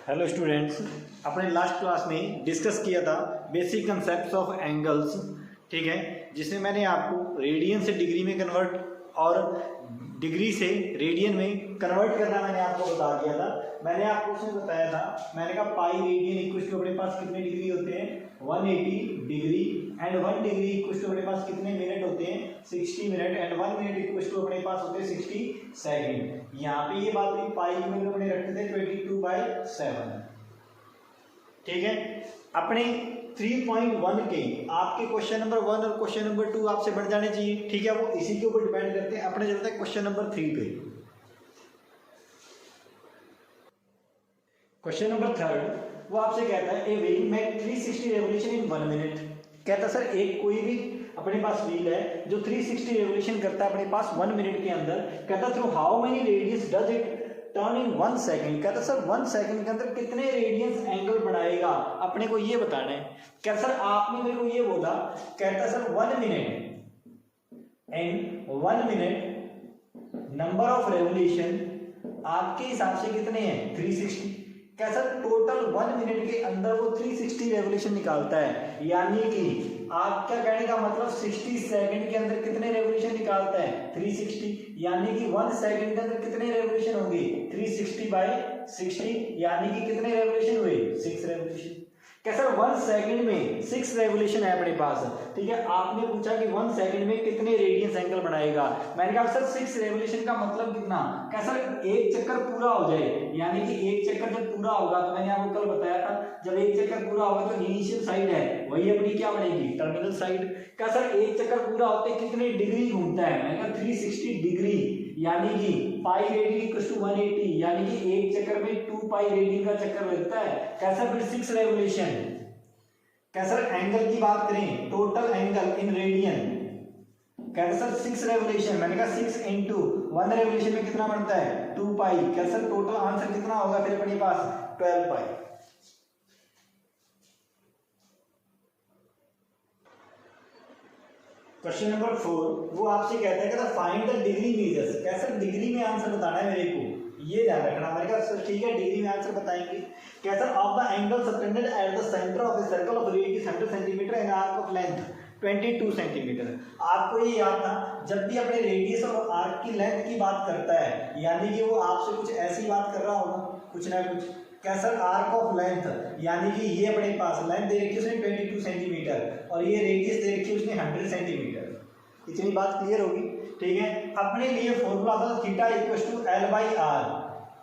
Hello students, अपने last class में discuss किया था बेसिक कंसेप्ट्स ऑफ एंगल्स, ठीक है, जिसमें मैंने आपको रेडियन से डिग्री में कन्वर्ट और डिग्री से रेडियन में कन्वर्ट करना मैंने आपको बता दिया था। मैंने आपको उसमें बताया था, मैंने कहा पाई रेडियन इक्वल टू अपने पास कितने डिग्री होते हैं 180 degree, and 1 degree equal to अपने पास कितने मिनट होते हैं 60 minute, and 1 minute equal to अपने पास होते हैं 60 सेकंड। यहाँ पे ये बात हुई पाई की वैल्यू अपने रखते थे 22/7, ठीक है। अपने 3.1 के आपके क्वेश्चन नंबर 1 और क्वेश्चन नंबर 2 आपसे बढ़ जाने चाहिए, ठीक है, वो इसी के ऊपर डिपेंड करते हैं। अपने चलते हैं क्वेश्चन नंबर 3 पे। क्वेश्चन नंबर 3 वो आपसे कहता है a wheel make 360 revolution in 1 minute. कहता सर एक कोई भी अपने पास व्हील है जो 360 रेवोल्यूशन करता है अपने पास 1 मिनट के अंदर। कहता through how many radius does it turn in 1 second. कहता सर 1 सेकंड के अंदर कितने रेडियंस एंगल बनाएगा, अपने को ये बताना है। कहता सर आपने मेरे को ये बोला, कहता sir 1 minute and 1 minute number of revolution आपके हिसाब से कितने हैं 360। क्या सर टोटल 1 मिनट के अंदर वो 360 रेवोल्यूशन निकालता है, यानी कि आप क्या कहने का मतलब 60 सेकंड के अंदर कितने रेवोल्यूशन निकालता है 360, यानी कि 1 सेकंड के अंदर कितने रेवोल्यूशन होंगे 360/60, यानी कि कितने रेवोल्यूशन हुए 6 रेवोल्यूशन। कैसा 1 सेकंड में 6 रेवोल्यूशन है अपने पास, ठीक है। आपने पूछा कि 1 सेकंड में कितने रेडियंस एंगल बनाएगा, मैंने कहा सर 6 रेवोल्यूशन का मतलब कितना। कैसा एक चक्कर पूरा हो जाए, यानी कि एक चक्कर जब पूरा होगा, तो मैंने आपको कल बताया था जब एक चक्कर पूरा होगा तो इनिशियल साइड है वही अपनी क्या बनेगी टर्मिनल साइड। क्या सर एक चक्कर पूरा होते कितने डिग्री घूमता है, मैंने कहा 360 डिग्री, यानी कि पाई रेडियन इक्वल टू 180, यानी कि एक चक्कर में 2 पाई रेडियन का चक्कर लगता है। कैसा फिर 6 रेवोल्यूशन। कैसा एंगल की बात करें टोटल एंगल इन रेडियन, कैसा 6 रेवोल्यूशन, मैंने कहा 6 इंटू 1 रेवोल्यूशन में कितना बनता है 2 पाई। कैसा टोटल आंसर कितना होगा फिर अपने पास 12 पाई। क्वेश्चन नंबर 4 वो आपसे कहता है कि फाइंड द डिग्री मेजर्स। कैसा डिग्री में आंसर बताना है मेरे को, ये ध्यान रखना। मैंने कहा सर ठीक है डिग्री में आंसर बताएंगे। कैसा of the angle suspended at the centre of a circle of radius 100 centimetre and arc of length 22 centimetre. आपको ये याद था जब भी अपने रेडियस और आर्क की लेंथ की बात करता है, यानी कि वो आपसे कुछ ऐसी बात कर रहा होगा कुछ ना कुछ। कैसा आर्क ऑफ लेंथ, यानी कि ये अपने पास लेंथ दे रखी है उसने 22 सेंटीमीटर और ये रेडियस दे रखी है उसने 100 सेंटीमीटर। इतनी बात क्लियर होगी, ठीक है। अपने लिए फॉर्मूला था theta equal to L/R,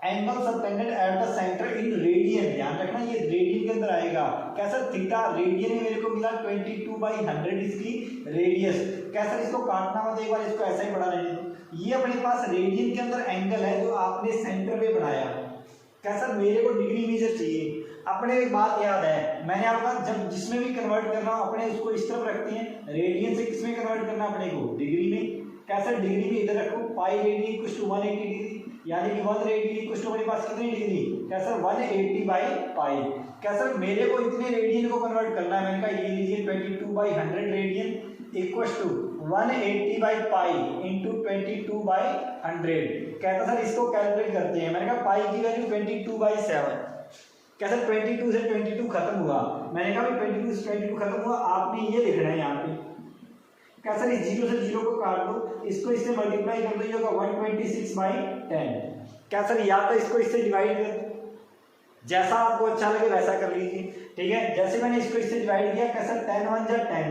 angle suspended at the centre in radian. ध्यान रखना ये रेडियन के अंदर आएगा। कैसा थीटा रेडियन में मेरे को मिला 22/100 इसकी रेडियस। कैसा इसको काटना मत, एक बार इसको ऐसा ही बढ़ा लेने दो। ये अपने पास रेडियन के अंदर एंगल है जो आपने सेंटर पे बनाया। कैसा मेरे को डिग्री मेजर चाहिए। अपने एक बात याद है, मैंने आपका जब जिसमें भी कन्वर्ट करना अपने उसको इस तरफ रखते हैं, रेडियन से किसमें कन्वर्ट करना अपने को डिग्री में। कैसा डिग्री में इधर रखो pi radian equal to 180 degree, यानी कि 1 रेडियन इक्वल टू मेरे पास कितनी डिग्री कैसा 180/पाई। कैसा मेरे को इतने रेडियन को कन्वर्ट करना है, मैंने कहा ये लीजिए 22/100 रेडियन इक्वल टू 180/पाई इंटू 22/100। कहता सर इसको कैलकुलेट करते हैं, मैंने कहा पाई की वैल्यू 22/7। कैसा 22 से 22 खत्म हुआ, मैंने कहा 22 से 22 खत्म हुआ, आपने ये लिखना है यहाँ पे। कैसा इस 0 से 0 को काट दो, इसको इससे मल्टीप्लाई कर दो, ये होगा 126/10। कैसा या तो इसको इससे डिवाइड कर दो, जैसा आपको अच्छा लगे वैसा कर लीजिए, ठीक है। जैसे मैंने इसको इससे डिवाइड किया, कैसा 10 1 जा 10,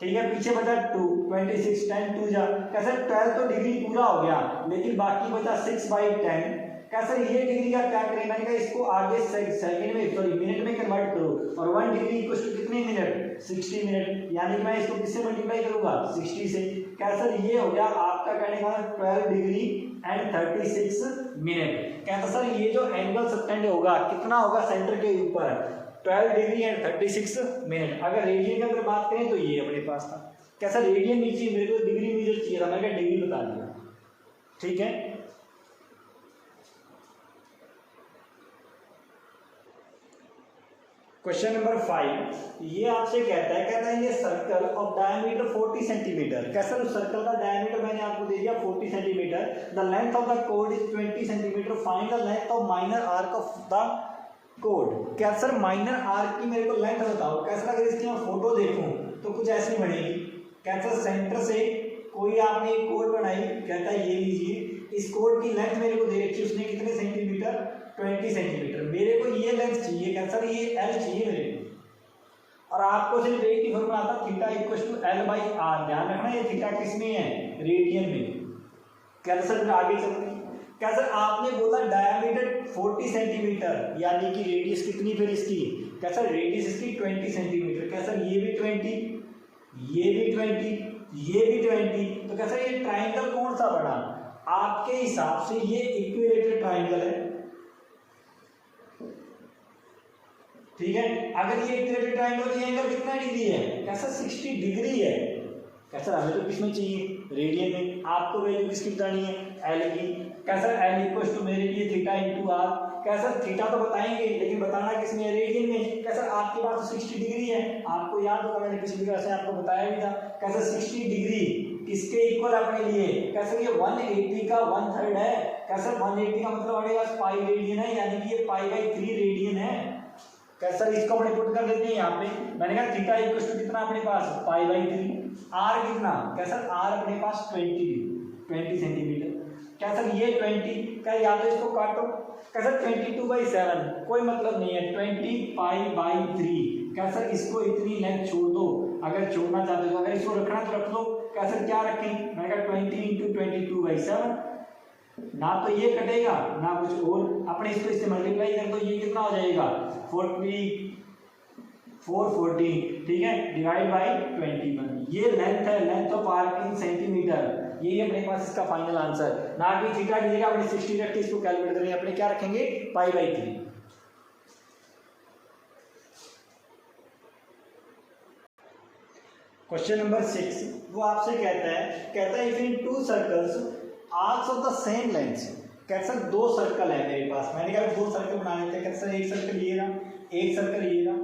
ठीक है, पीछे बचा 2 26 10 2 जा, कैसा 12 तो डिग्री पूरा हो गया, लेकिन बाकी बचा 6/10। कैसा ये डिग्री का क्या करें, मैंने कहा इसको आगे सेकंड में सॉरी मिनट में कन्वर्ट करो, और 1 डिग्री इक्वल टू कितने मिनट 60 मिनट, यानी कि मैं इसको किससे मल्टीप्लाई करूंगा 60 से। कैसा ये हो गया आपका कहने का 12 डिग्री एंड 36 मिनट। कहता सर ये जो एंगल सस्पेंड होगा कितना होगा सेंटर के ऊपर 12 डिग्री एंड 36 मिनट। अगर रेडियन के अंदर बात करें तो ये अपने पास था। कैसा रेडियन नहीं चाहिए मेरे को, डिग्री मेजर चाहिए था, मैंने डिग्री बता दिया, ठीक है। क्वेश्चन नंबर 5 ये आपसे कहता है ये सर्कल ऑफ डायमीटर 40 सेंटीमीटर। कैसा उस सर्कल का डायमीटर मैंने आपको दे दिया area 40 centimetre, the length of the code is 20 centimetre, find the length of minor arc of the code. क्या सर माइनर आर्क की मेरे को लेंथ बताओ। कैसा अगर इसकी मैं फोटो देखूं तो कुछ ऐसी बनेगी। कैसा सेंटर से कोई आपने एक कोड बनाई, कहता है ये लीजिए, इस कोड की लेंथ मेरे को दे रखी है उसने कितने सेंटीमीटर, 20 सेंटीमीटर। मेरे को ये लेंथ चाहिए, क्या सर ये एल चाहिए मेरे को, और आपको सिर्फ एक ही फॉर्मूला आता theta equal to L by R. ध्यान रखना ये थीटा किस में है, रेडियन में। क्या सर आगे चलते हैं, क्या सर आपने बोला डायमीटर 40 सेंटीमीटर, यानी कि रेडियस कितनी फिर इसकी, क्या सर रेडियस इसकी 20 सेंटीमीटर। क्या सर ये भी 20, ये भी 20, ये भी 20, तो क्या सर ये ट्राइंगल कौन सा बना आपके हिसाब से, ये इक्विलेटरल ट्राइंगल है, ठीक है। अगर ये इक्विलेटरल ट्राइंगल, ये एंगल कितना डिग्री है, कैसा 60 डिग्री है। कैसा हमें तो किसमें चाहिए, रेडियन में। आपको वैल्यू किसकी बतानी है, एल की। कैसा एल इक्वल टू मेरे लिए थीटा इंटू आर। कैसा थीटा तो बताएंगे लेकिन बताना किसमें है, रेडियन में। कैसा आपके पास तो 60 डिग्री है, आपको याद होगा मैंने पिछली क्लास में आपको बताया भी था। कैसा 60 डिग्री किसके इक्वल अपने लिए, कैसा ये 180 का 1/3 है। कैसा 180 का मतलब हमारे पास पाई रेडियन है, यानी कि ये पाई/3 रेडियन है। कैसा इसको अपने पुट कर देते हैं यहाँ पे। मैंने कहा थीटा इक्वल टू कितना अपने पास, पाई/3। आर कितना, कैसा आर अपने पास 20 सेंटीमीटर। क्या सर ये 20 का, या तो इसको काटो। क्या सर 22/7 कोई मतलब नहीं है, 20 पाई/3। क्या सर इसको इतनी लेंथ छोड़ दो, अगर छोड़ना चाहते हो, अगर इसको रखना तो रख लो। क्या सर क्या रखें, मैंने कहा 20 × 22/7, ना तो ये कटेगा ना कुछ और, अपने इसको इससे मल्टीप्लाई कर दो, ये कितना हो जाएगा 440, ठीक है, डिवाइड बाई 21। ये लेंथ है, length of arc in centimetre. यही अपने पास इसका फाइनल आंसर। ना कि थीटा की जगह अपने 60 रख के इसको कैलकुलेट करेंगे, अपने क्या रखेंगे, पाई/3। क्वेश्चन नंबर 6 वो आपसे कहता है if in 2 circles arcs of the same length. कैसा 2 सर्कल है मेरे पास, मैंने कहा 2 सर्कल बना लेते हैं। कैसा एक सर्कल ये रहा, एक सर्कल ये रहा।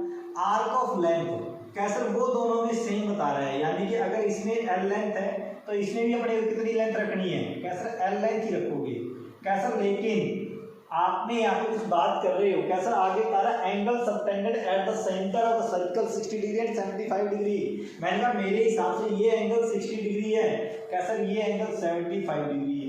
आर्क ऑफ लेंथ कैसा वो दोनों में सेम बता रहा है, यानी कि अगर इसमें एल लेंथ है तो इसमें भी अपने कितनी लेंथ रखनी है, कैसा एल लेंथ ही रखोगे। कैसा लेकिन आपने यहाँ पे कुछ बात कर रहे हो। कैसा आगे कह रहा है angle subtended at the centre of the circle 60 degree and 75 degree. मैंने कहा मेरे हिसाब से ये एंगल 60 डिग्री है, कैसा ये एंगल 75 डिग्री है,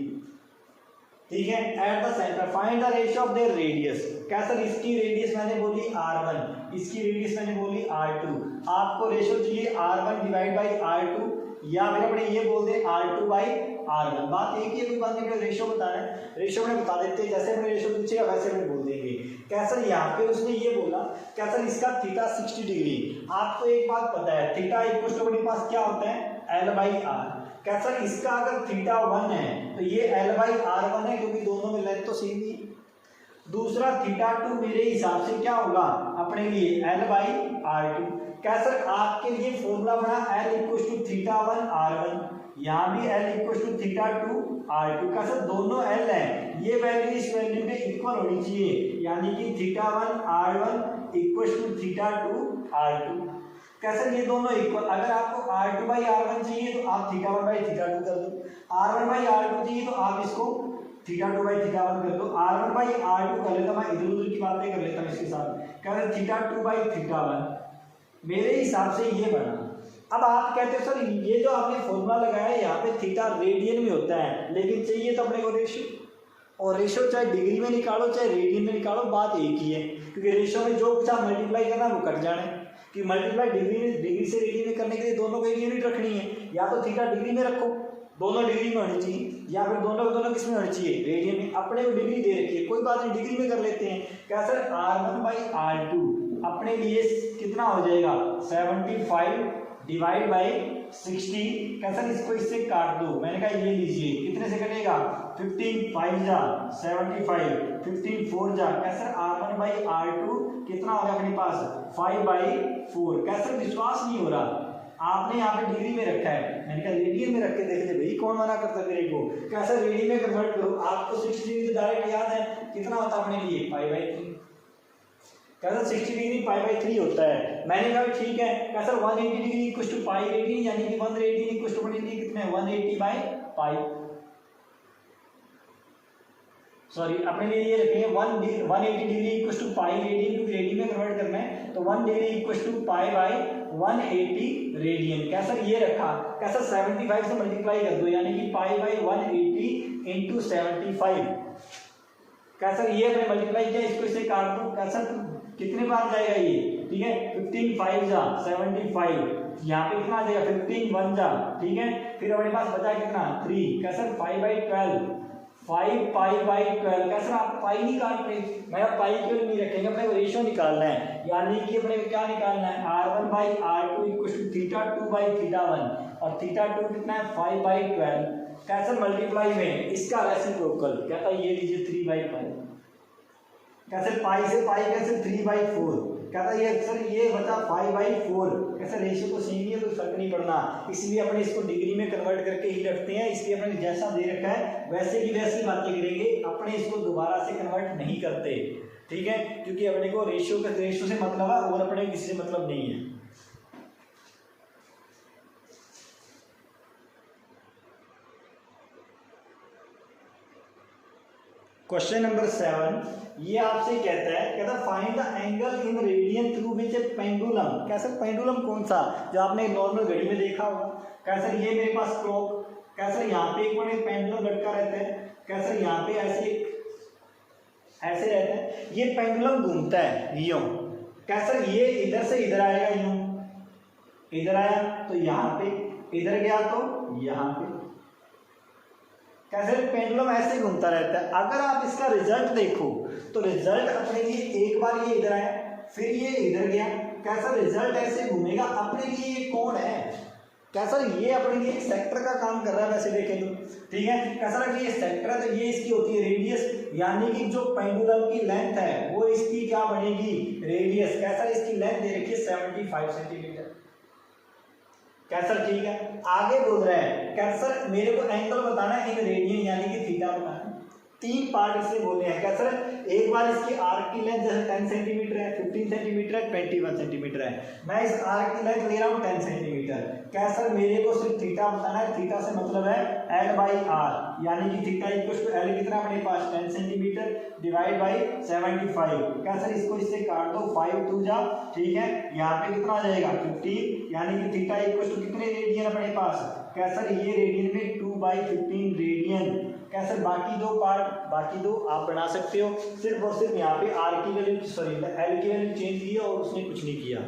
ठीक है। Eight the centre find the ratio of their radius. कैसा इसकी रेडियस मैंने बोली r1, इसकी रेडियस मैंने बोली r2। आपको रेशियो चाहिए r1 डिवाइड बाई r2, या फिर अपने ये बोल दे r2 बाई r1। बात एक ही है, कोई बात नहीं, रेशियो बताना है, रेशियो अपने बता देते हैं। जैसे अपने रेशियो पूछेगा वैसे अपने बोल देंगे। कैसा यहाँ पे उसने ये बोला, कैसा इसका थीटा 60 डिग्री। आपको एक बात पता है, थीटा इक्वल टू अपने पास क्या होता है, l/r। कैसा इसका अगर थीटा 1 है तो ये l/r1 है, क्योंकि दोनों में लेंथ तो सेम ही। दूसरा थीटा 2 मेरे हिसाब से क्या होगा अपने लिए, l/r2। कैसा आपके लिए फॉर्मूला बना l equal to theta 1 r1, यहाँ भी l equal to theta 2 r2। कैसा दोनों l है, ये वैल्यू इस वैल्यू के इक्वल होनी चाहिए, यानी कि theta 1 r1 equal to theta 2 r2। कैसे ये दोनों इक्वल। अगर आपको r2/r1 चाहिए तो आप थीटा 1/थीटा 2 कर दो, r1/r2 चाहिए तो आप इसको थीटा 2/थीटा 1 कर दो। r1/r2 कर लेता, मैं इधर उधर की बातें कर लेता हूँ इसके साथ। कहते थीटा 2/थीटा 1 मेरे हिसाब से ये बना। अब आप कहते हो सर ये जो आपने फॉर्मूला लगाया है यहाँ पे थीटा रेडियन में होता है, लेकिन चाहिए तो अपने को रेशियो, और रेशियो चाहे डिग्री में निकालो चाहे रेडियन में निकालो, बात एक ही है। क्योंकि रेशियो में जो कुछ आप मल्टीप्लाई करना वो कट जाना है, कि मल्टीप्लाई डिग्री से रेडियन में करने के लिए दोनों को एक यूनिट रखनी है। या तो थीटा डिग्री में रखो, दोनों डिग्री में होनी चाहिए, या फिर दोनों किस में होनी चाहिए, रेडियन में। अपने को डिग्री दे रखी है, कोई बात नहीं, डिग्री में कर लेते हैं। क्या सर r1/r2 अपने लिए कितना हो जाएगा 75 डिवाइड बाई 60। कैसा इसको इससे काट दो, मैंने कहा ये लीजिए, कितने से कटेगा 15 5 जा 75, 15 4 जा। कैसा r1/r2 कितना होगा अपने पास 5/4। कैसा विश्वास नहीं हो रहा, आपने यहाँ पे डिग्री में रखा है, मैंने कहा रेडियन में रख के देख ले भाई, कौन मना करता है मेरे को। कैसा रेडियन में कन्वर्ट करो, आपको 60 डिग्री डायरेक्ट याद है, कितना होता है अपने लिए π/3। कैसा 60 डिग्री π/3 होता है। मैंने कहा ठीक है। कैसा 180 degree equal to pi radian, यानी कि 1 रेडियन इक्वल टू अपने लिए कितना है 180/π। सॉरी अपने लिए ये रखेंगे 180 degree equal to pi radian, क्योंकि रेडियन में कन्वर्ट करना है, तो 1 degree equal to pi by 180 radian. क्या सर ये रखा, क्या सर 75 से मल्टीप्लाई कर दो, यानी कि पाई बाई 180 इंटू 75। क्या सर ये अपने मल्टीप्लाई किया, इसको इससे काट दो, क्या सर कितने बार जाएगा ये, ठीक है 15 5 जा 75, यहाँ पे कितना आ जाएगा 15 1 जा, ठीक है। फिर हमारे पास बचा कितना 3, क्या सर 5 बाई 12, 5 पाई बाई 12। क्या सर आप पाई नहीं काट रहे, मैं पाई क्यों नहीं रखेंगे, अपने रेशियो निकालना है, यानी कि अपने क्या निकालना है r1 by r2 equal to theta 2 by theta 1, और थीटा 2 कितना है 5 बाई 12। क्या सर मल्टीप्लाई में इसका रेसिप्रोकल, क्या था ये लीजिए 3 बाई 5, कैसे पाई से पाई कैसे 3 बाई 4, कहता ये सर ये बचा 5 बाई 4। कैसे रेशियो तो सेम ही है, कोई फर्क नहीं पड़ना, इसलिए अपने इसको डिग्री में कन्वर्ट करके ही रखते हैं, इसलिए अपने जैसा दे रखा है वैसे की वैसी बातें करेंगे, अपने इसको दोबारा से कन्वर्ट नहीं करते, ठीक है, क्योंकि अपने को रेशियो से मतलब है और अपने किसी से मतलब नहीं है। क्वेश्चन नंबर 7 ये आपसे कहता find the angle in radian through which A pendulum. कैसे पेंडुलम कौन सा, जो आपने नॉर्मल घड़ी में देखा होगा। कैसे ये मेरे पास क्लॉक, कैसे यहाँ पे एक बड़े पेंडुलम लटका रहता है, कैसे यहाँ पे ऐसे रहता है, ये पेंडुलम घूमता है यूं, कैसे ये इधर से इधर आएगा, यूं इधर आया तो यहाँ पे, इधर गया तो यहाँ पे, कैसे पेंडुलम ऐसे घूमता रहता है। अगर आप इसका रिजल्ट देखो तो रिजल्ट अपने लिए एक बार ये इधर आया फिर ये इधर गया, कैसा रिजल्ट ऐसे घूमेगा, अपने लिए ये कौन है, कैसा ये अपने लिए सेक्टर का काम कर रहा है वैसे देखें तो, ठीक है। कैसा लगे ये सेक्टर है तो ये इसकी होती है रेडियस, यानी कि जो पेंडुलम की लेंथ है वो इसकी क्या बनेगी रेडियस। कैसा इसकी लेंथ दे रखी है 75 सेंटीमीटर। कैसर ठीक है, आगे बोल रहा है कैसर मेरे को एंगल बताना है इन रेडियन यानी कि थीटा बताना है। 3 पार्ट इससे बोले हैं। कैसर एक बार इसकी आर्क की लेंथ जैसे 10 सेंटीमीटर है, 15 सेंटीमीटर है, 21 सेंटीमीटर है, मैं इस आर्क की लेंथ ले रहा हूँ 10 सेंटीमीटर। कैसर मेरे को सिर्फ थीटा बताना है, थीटा से मतलब है L बाई आर, यानी कि थीटा इक्वल टू L कितना अपने पास 10 सेंटीमीटर डिवाइड बाई 75। कैसर इसको इससे काट दो 5 2 जा, ठीक है, यहाँ पे कितना आ जाएगा 15, यानी कि थीटा इक्वल टू कितने रेडियन अपने पास। कैसर ये रेडियन में 2/15 रेडियन। कैसर बाकी 2 पार्ट, बाकी 2 आप बना सकते हो, सिर्फ और सिर्फ यहाँ पे आर की वैल्यू एल की वैल्यू चेंज की और उसने कुछ नहीं किया,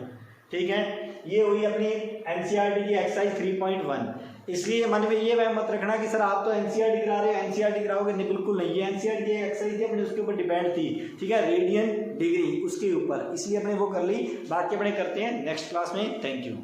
ठीक है। ये हुई अपनी एनसीईआरटी की एक्सरसाइज 3.1। इसलिए मन में ये वह मत रखना कि सर आप तो एनसीईआरटी करा रहे हो, एनसीईआरटी कराओगे, नहीं बिल्कुल नहीं। ये एनसीईआरटी की एक्सरसाइज थी, अपने उसके ऊपर डिपेंड थी, ठीक है, रेडियन डिग्री उसके ऊपर, इसलिए अपने वो कर ली। बाकी अपने करते हैं नेक्स्ट क्लास में। Thank you.